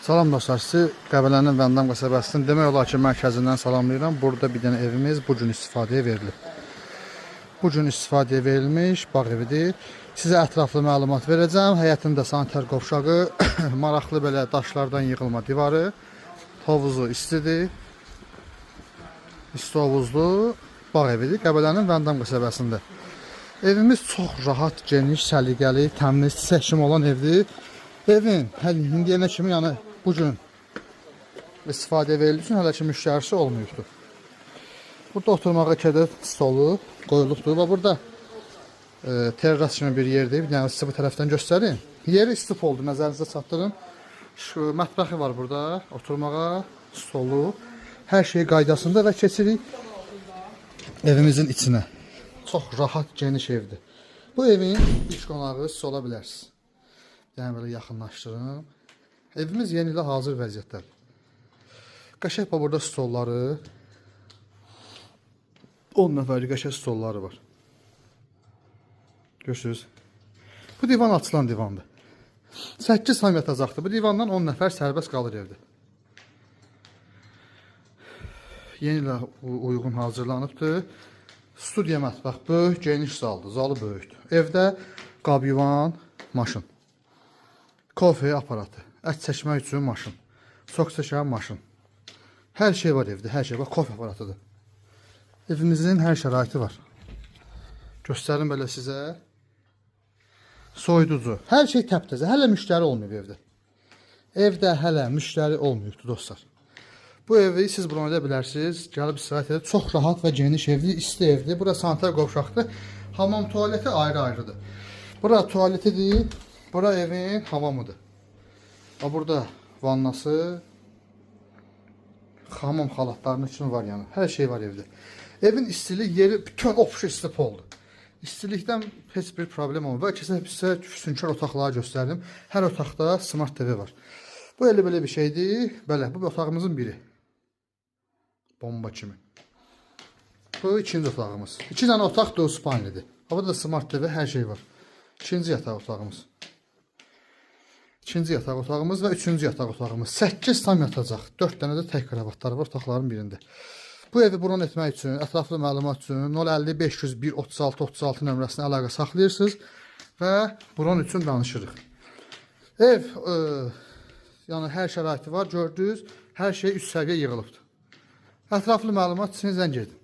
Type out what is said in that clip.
Salam dostlar, sizi Qəbələnin Vəndam qəsəbəsinin demək olar ki, mərkəzindən salamlayıram. Burada bir dənə evimiz bu gün istifadəyə verilib. Bu gün istifadəyə verilmiş bağ evidir. Sizə ətraflı məlumat verəcəm. Həyətində sanitar qovşağı, maraqlı belə daşlardan yığılma divarı, hovuzu istidir. İsti hovuzlu bağ evidir Qəbələnin Vəndam qəsəbəsində. Evimiz çox rahat, geniş, səliqəli, təmiz, çiçəkçim olan evdir. Evin indiyənə kimi yəni bugün istifadəyə verildiyi üçün hələ ki müştərisi olmayıbdır. Burada oturmağa kədər stolu qoyulubdur və burada terras kimi bir yerdir. Yəni size bu tərəfdən göstərin. Yeri istif oldu, nəzərinizə çatdırın. Şu mətbəxi var burada, oturmağa stolu. Hər şey qaydasında və keçirik evimizin içinə. Çox rahat, geniş evdir. Bu evin üç qonağı siz ola bilərsiniz. Yəni belə yaxınlaşdırın. Evimiz yeni ilə hazır vəziyyətdədir. Qəşəng burada stolları, 10 nəfərlik qəşəng stolları var. Görürsünüz. Bu divan açılan divandır. 8 sam yatacaqdır. Bu divandan 10 nəfər sərbəst qalır evdə. Yeni ilə uyğun hazırlanıbdır. Studiya mətbəx böyük, geniş zaldır. Zalı böyükdür. Evdə qab yuvan, maşın. Kofe aparatı, ət çəkmək üçün maşın, sok çəkən maşın. Hər şey var evdə, hər şey var. Kofe aparatıdır. Evimizin hər şəraiti var. Göstərim belə sizə. Soyuducu, hər şey təptəzə. Hələ müştəri olmayıb evdə. Evdə hələ müştəri olmayıbdır dostlar. Bu evi siz buna edə bilərsiniz. Gəlib istirahət edib. Çox rahat və geniş evdir, isti evdir. Bura sanitar qovşaqdır. Hamam tualeti ayrı-ayrıdır. Bura tualetidir. Bura evin hamamıdır. Burada vannası, hamam xalatlarının üçün var yəni. Hər şey var evdə. Evin istilik yeri bütün opşu istif oldu. İstilikdən heç bir problem olmur. Və sizə füsunkar otaqları göstərdim. Hər otaqda smart TV var. Bu elə belə bir şeydir. Belə, bu otağımızın biri. Bomba kimi. Bu ikinci otağımız. 2 dənə otaqdır, spalnidir. Burada da smart TV, hər şey var. İkinci yataq otağımız. İkinci yataq otağımız və üçüncü yataq otağımız. 8 tam yatacaq. 4 dənə də tək kravatlar var otaqların birində. Bu evi bron etmək üçün, ətraflı məlumat üçün 050 501 36 36 nömrəsinə əlaqə saxlayırsınız və bron üçün danışırıq. Ev, yəni hər şəraiti var, gördünüz, hər şey üst səviyyə yığılıbdır. Ətraflı məlumat üçün zəng edin.